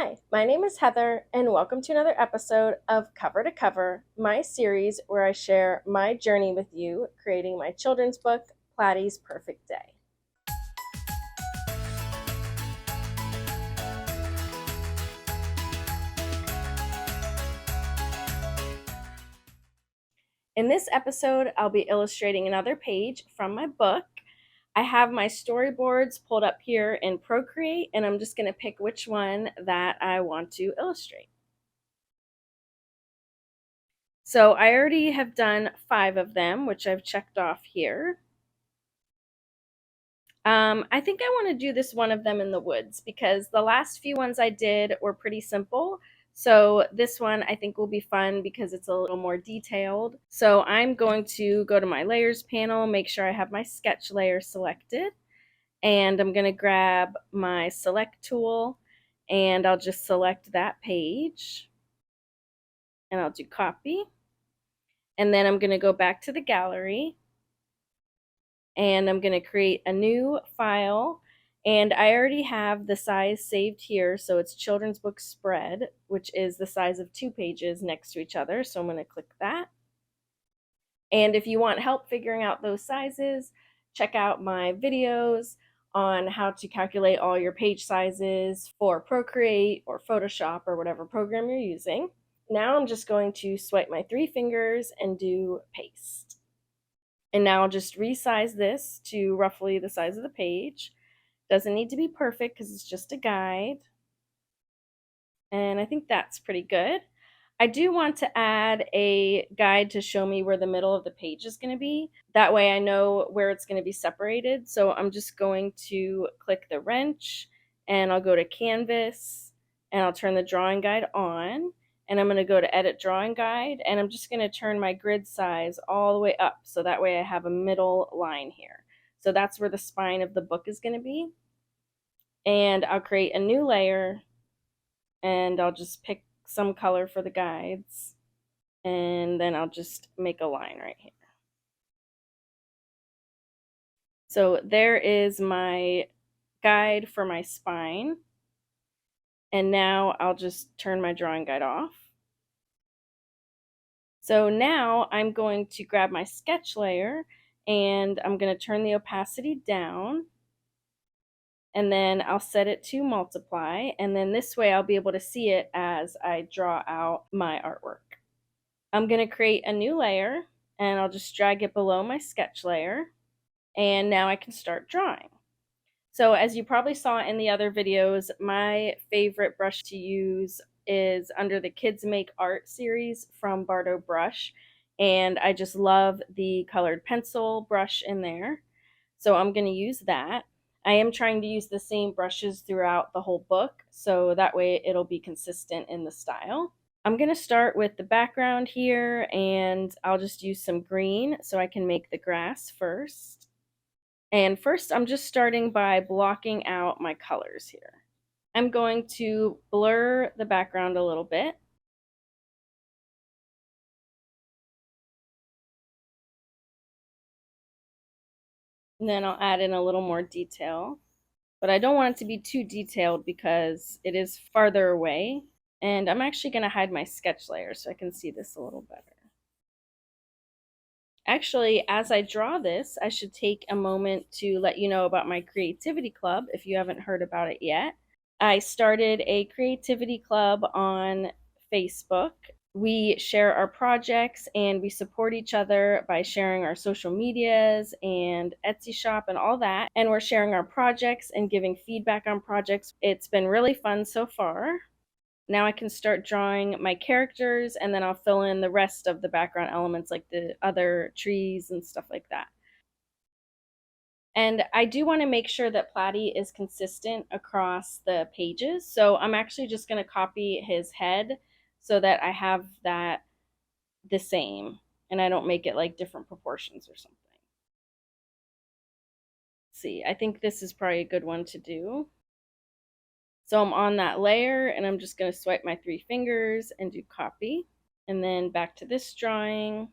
Hi, my name is Heather, and welcome to another episode of Cover to Cover, my series where I share my journey with you creating my children's book, Platy's Perfect Day. In this episode, I'll be illustrating another page from my book. I have my storyboards pulled up here in Procreate, and I'm just going to pick which one that I want to illustrate. So I already have done 5 of them, which I've checked off here. I think I want to do this one of them in the woods because the last few ones I did were pretty simple. So this one I think will be fun because it's a little more detailed. So I'm going to go to my layers panel, make sure I have my sketch layer selected, and I'm going to grab my select tool and I'll just select that page and I'll do copy. And then I'm going to go back to the gallery and I'm going to create a new file, and I already have the size saved here, so it's children's book spread, which is the size of 2 pages next to each other. So I'm going to click that, and if you want help figuring out those sizes, check out my videos on how to calculate all your page sizes for Procreate or Photoshop or whatever program you're using. Now I'm just going to swipe my 3 fingers and do paste. And now I'll just resize this to roughly the size of the page. Doesn't need to be perfect because it's just a guide. And I think that's pretty good. I do want to add a guide to show me where the middle of the page is going to be. That way I know where it's going to be separated. So I'm just going to click the wrench and I'll go to Canvas and I'll turn the drawing guide on. And I'm going to go to Edit Drawing Guide, and I'm just going to turn my grid size all the way up, so that way I have a middle line here. So that's where the spine of the book is going to be. And I'll create a new layer, and I'll just pick some color for the guides, and then I'll just make a line right here. So there is my guide for my spine. And now I'll just turn my drawing guide off. So now I'm going to grab my sketch layer and I'm going to turn the opacity down, and then I'll set it to multiply, and then this way I'll be able to see it as I draw out my artwork. I'm going to create a new layer and I'll just drag it below my sketch layer, and now I can start drawing. So as you probably saw in the other videos, my favorite brush to use is under the Kids Make Art series from Bardo Brush, and I just love the colored pencil brush in there. So I'm going to use that. I am trying to use the same brushes throughout the whole book, so that way it'll be consistent in the style. I'm going to start with the background here, and I'll just use some green so I can make the grass first. And first, I'm just starting by blocking out my colors here. I'm going to blur the background a little bit. And then I'll add in a little more detail. But I don't want it to be too detailed because it is farther away. And I'm actually going to hide my sketch layer so I can see this a little better. Actually, as I draw this, I should take a moment to let you know about my creativity club if you haven't heard about it yet. I started a creativity club on Facebook. We share our projects and we support each other by sharing our social medias and Etsy shop and all that. And we're sharing our projects and giving feedback on projects. It's been really fun so far. Now I can start drawing my characters, and then I'll fill in the rest of the background elements like the other trees and stuff like that. And I do want to make sure that Platy is consistent across the pages. So I'm actually just going to copy his head so that I have that the same and I don't make it like different proportions or something. Let's see, I think this is probably a good one to do. So I'm on that layer and I'm just going to swipe my 3 fingers and do copy. And then back to this drawing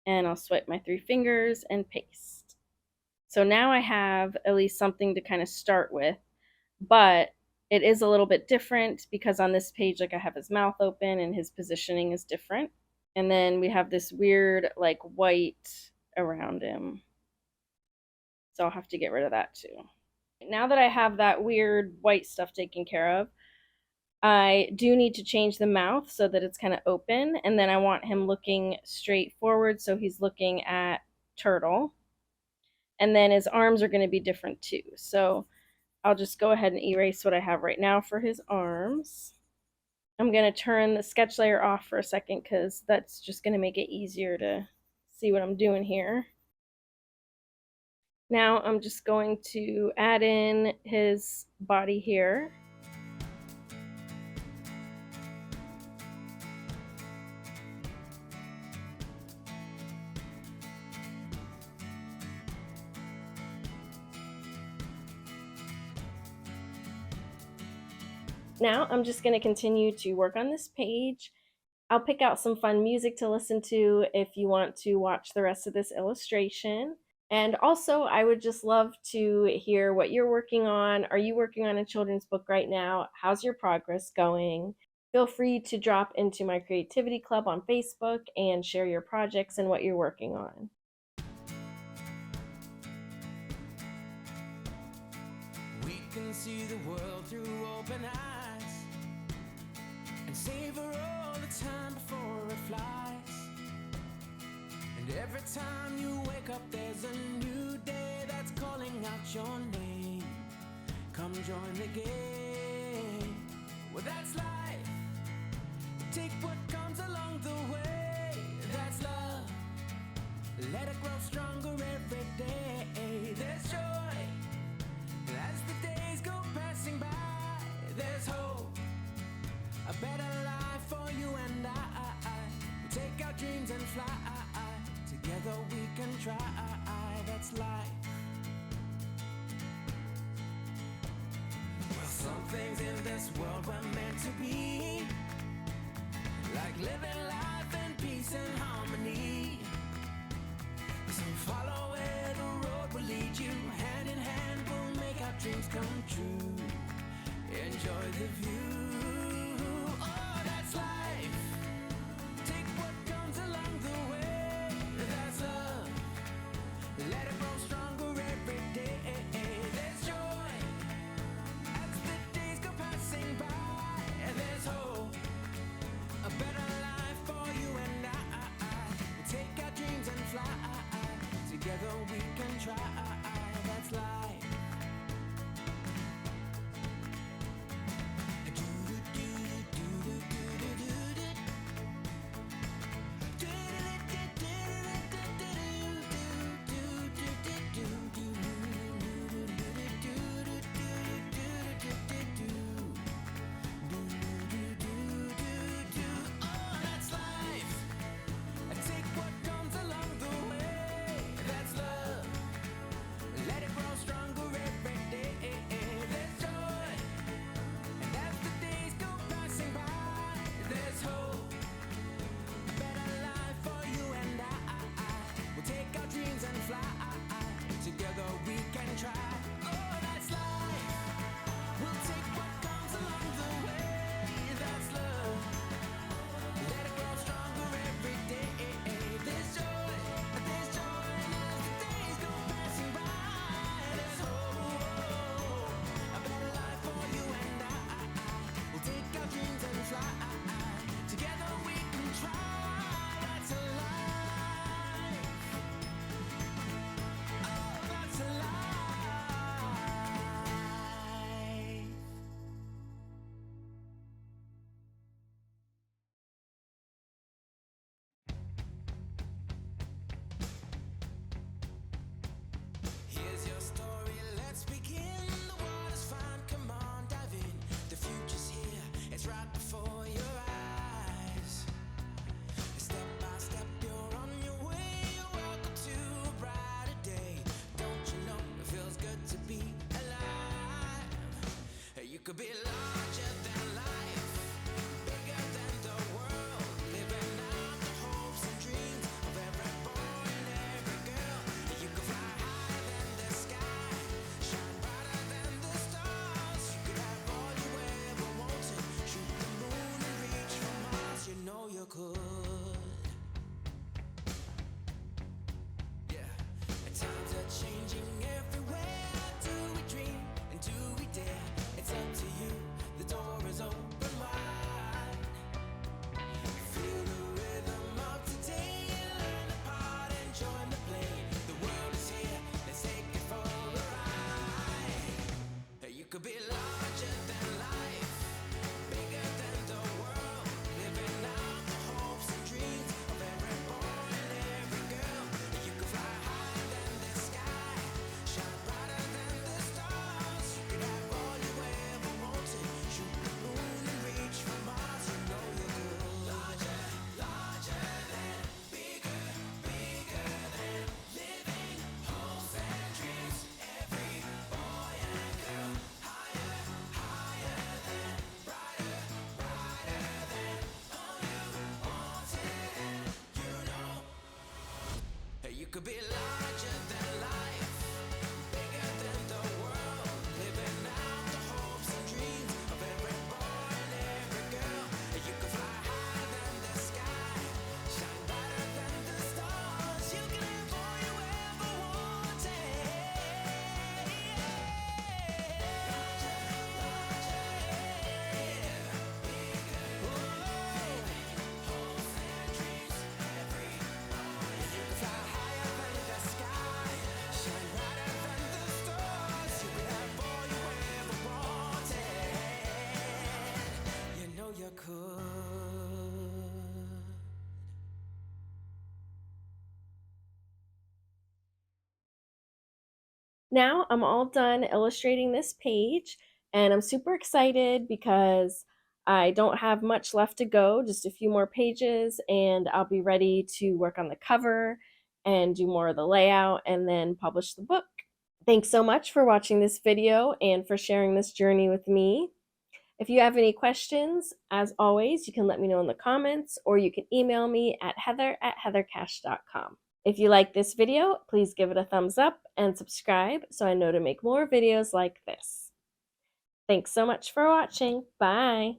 and I'll swipe my 3 fingers and paste. So now I have at least something to kind of start with, but It is a little bit different because on this page, like I have his mouth open and his positioning is different. And then we have this weird like white around him. So I'll have to get rid of that too. Now that I have that weird white stuff taken care of, I do need to change the mouth so that it's kind of open. And then I want him looking straight forward. So he's looking at turtle. And then his arms are going to be different too. So I'll just go ahead and erase what I have right now for his arms. I'm going to turn the sketch layer off for a second because that's just going to make it easier to see what I'm doing here. Now I'm just going to add in his body here. Now I'm just going to continue to work on this page. I'll pick out some fun music to listen to if you want to watch the rest of this illustration. And also, I would just love to hear what you're working on. Are you working on a children's book right now? How's your progress going? Feel free to drop into my creativity club on Facebook and share your projects and what you're working on. We can see the world through open eyes and savor all the time before it flies. And every time you wake up, there's a new day that's calling out your name. Come join the game. Well, that's life. Take what comes along the way. That's love. Let it grow stronger every day. There's joy. As the days go passing by, there's hope. A better life for you and I. We take our dreams and fly. Together we can try. That's life. Well, some things in this world were meant to be, like living life in peace and harmony. So follow where the road will lead you. Hand in hand we'll make our dreams come true. Enjoy the view. Oh, that's life. Take what comes along the way. That's love. Let it grow stronger every day. There's joy. As the days go passing by, there's hope. A better life for you and I. We'll take our dreams and fly. Together we can try. That's life. Do be larger than life, bigger than the world, living out the hopes and dreams of every boy and every girl. You can fly higher than the sky, shine brighter than the stars. You can have all you ever wanted. You could. Now I'm all done illustrating this page, and I'm super excited because I don't have much left to go, just a few more pages, and I'll be ready to work on the cover and do more of the layout and then publish the book. Thanks so much for watching this video and for sharing this journey with me. If you have any questions, as always, you can let me know in the comments or you can email me at heather@heathercash.com. If you like this video, please give it a thumbs up and subscribe so I know to make more videos like this. Thanks so much for watching. Bye.